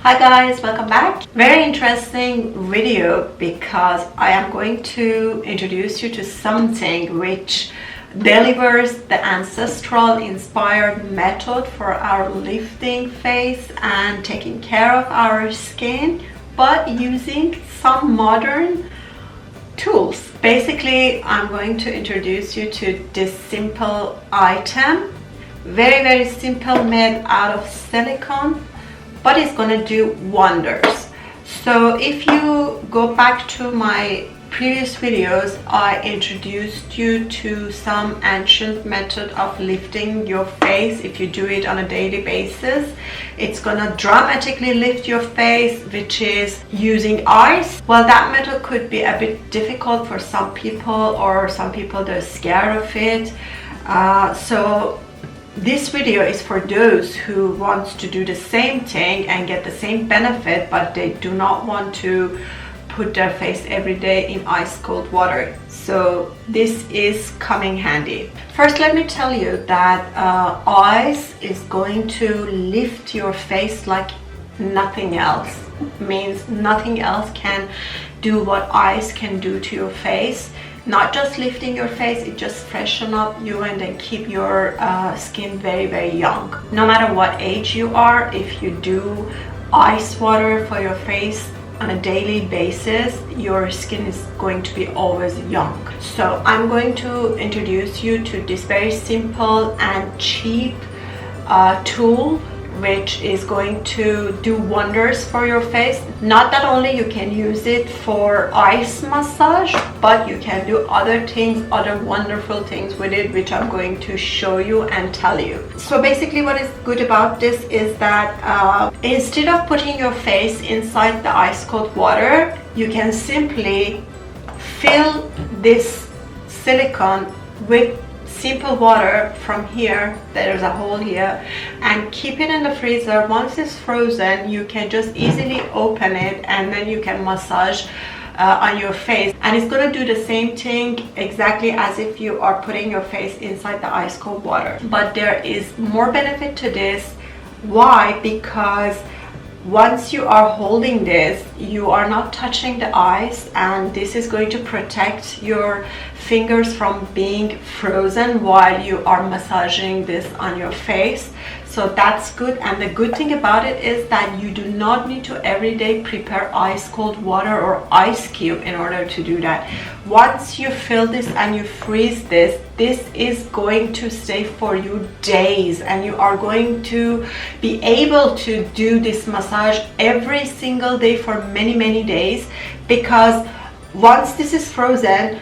Hi guys, welcome back. Very interesting video because I am going to introduce you to something which delivers the ancestral inspired method for our lifting face and taking care of our skin, but using some modern tools. Basically, I'm going to introduce you to this simple item, very simple, made out of silicone, but it's gonna do wonders. So if you go back to my previous videos, I introduced you to some ancient method of lifting your face. If you do it on a daily basis, it's gonna dramatically lift your face, which is using ice. Well, that method could be a bit difficult for some people, or some people they're scared of it. So this video is for those who want to do the same thing and get the same benefit, but they do not want to put their face every day in ice cold water. So this is coming handy. First, let me tell you that ice is going to lift your face like nothing else. Means nothing else can do what ice can do to your face. Not just lifting your face, it just freshen up you and then keep your skin very young. No matter what age you are, if you do ice water for your face on a daily basis, your skin is going to be always young. So I'm going to introduce you to this very simple and cheap tool, which is going to do wonders for your face. Not that only you can use it for ice massage, but you can do other things, other wonderful things with it, which I'm going to show you and tell you. So basically what is good about this is that instead of putting your face inside the ice cold water, you can simply fill this silicone with simple water from here. There's a hole here, and keep it in the freezer. Once it's frozen, you can just easily open it and then you can massage on your face, and it's going to do the same thing exactly as if you are putting your face inside the ice cold water. But there is more benefit to this. Why? Because once you are holding this, you are not touching the ice, and this is going to protect your fingers from being frozen while you are massaging this on your face. So that's good. And the good thing about it is that you do not need to every day prepare ice cold water or ice cube in order to do that. Once you fill this and you freeze this, this is going to stay for you days, and you are going to be able to do this massage every single day for many days, because once this is frozen,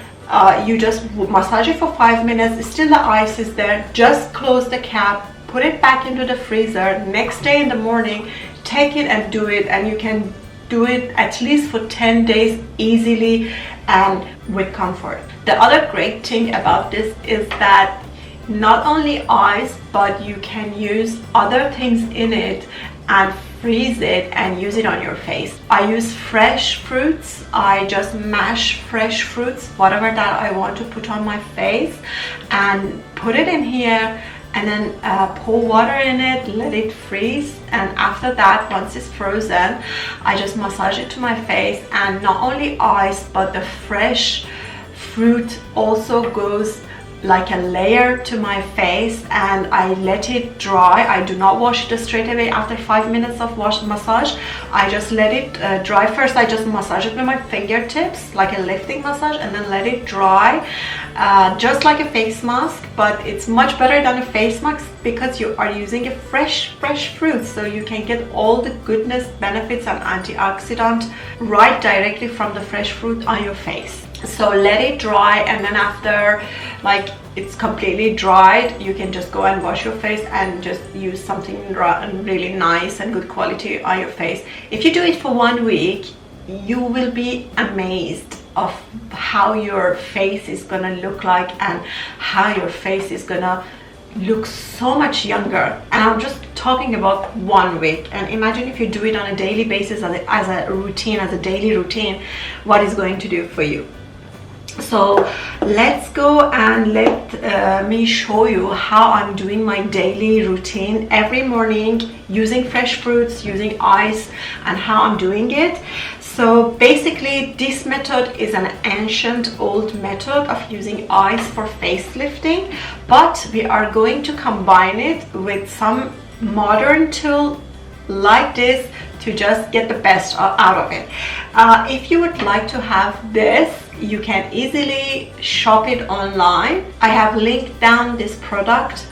you just massage it for 5 minutes, still the ice is there, just close the cap, put it back into the freezer. Next day in the morning, take it and do it, and you can do it at least for 10 days easily and with comfort. The other great thing about this is that not only ice, but you can use other things in it and freeze it and use it on your face. I use fresh fruits. I just mash fresh fruits, whatever that I want to put on my face, and put it in here, and then pour water in it, let it freeze, and after that, once it's frozen, I just massage it to my face. And not only ice, but the fresh fruit also goes like a layer to my face, and I let it dry. I do not wash it straight away after 5 minutes of massage. I just let it dry. First I just massage it with my fingertips like a lifting massage, and then let it dry, just like a face mask. But it's much better than a face mask because you are using a fresh fruit, so you can get all the goodness, benefits and antioxidant right directly from the fresh fruit on your face. So let it dry, and then after like it's completely dried, you can just go and wash your face and just use something really nice and good quality on your face. If you do it for 1 week, you will be amazed of how your face is gonna look like, and how your face is gonna look so much younger. And I'm just talking about 1 week, and imagine if you do it on a daily basis as a routine, as a daily routine, what it's going to do for you. So let's go and let me show you how I'm doing my daily routine every morning using fresh fruits, using ice, and how I'm doing it. So basically this method is an ancient old method of using ice for facelifting, but we are going to combine it with some modern tool like this to just get the best out of it. If you would like to have this, you can easily shop it online. I have linked down this product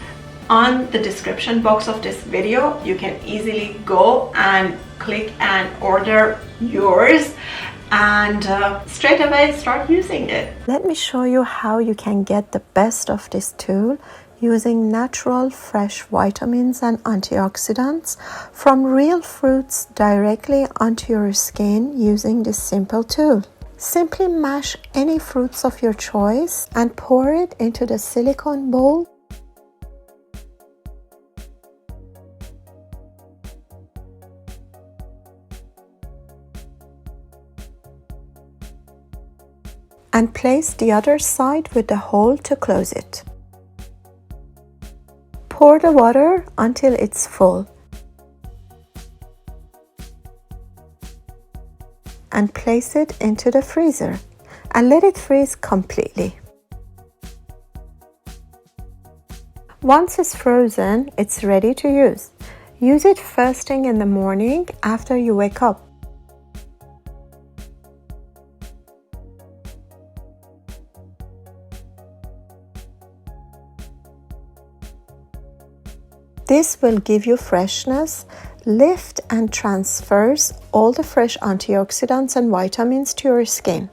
on the description box of this video. You can easily go and click and order yours and straight away start using it. Let me show you how you can get the best of this tool using natural fresh vitamins and antioxidants from real fruits directly onto your skin using this simple tool. Simply mash any fruits of your choice and pour it into the silicone bowl. And place the other side with the hole to close it. Pour the water until it's full and place it into the freezer and let it freeze completely. Once it's frozen, it's ready to use. Use it first thing in the morning after you wake up. This will give you freshness, lift and transfers all the fresh antioxidants and vitamins to your skin.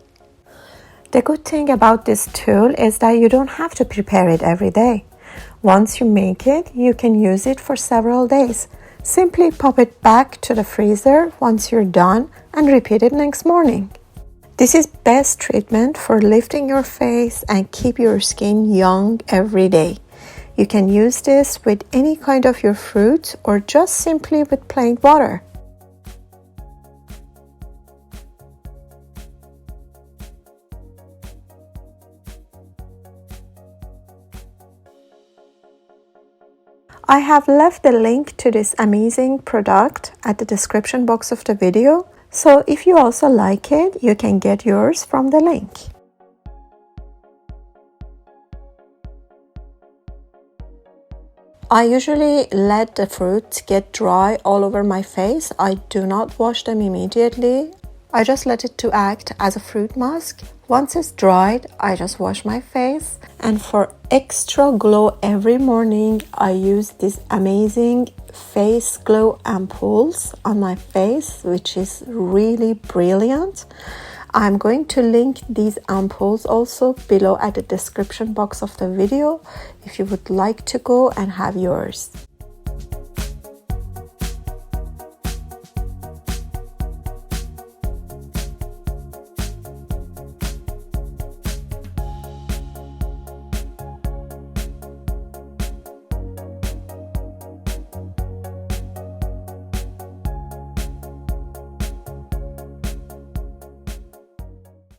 The good thing about this tool is that you don't have to prepare it every day. Once you make it, you can use it for several days. Simply pop it back to the freezer once you're done and repeat it next morning. This is best treatment for lifting your face and keep your skin young every day. You can use this with any kind of your fruit or just simply with plain water. I have left the link to this amazing product at the description box of the video, so if you also like it, you can get yours from the link. I usually let the fruits get dry all over my face. I do not wash them immediately. I just let it to act as a fruit mask. Once it's dried, I just wash my face. And for extra glow every morning, I use this amazing face glow ampoules on my face, which is really brilliant. I'm going to link these ampoules also below at the description box of the video if you would like to go and have yours.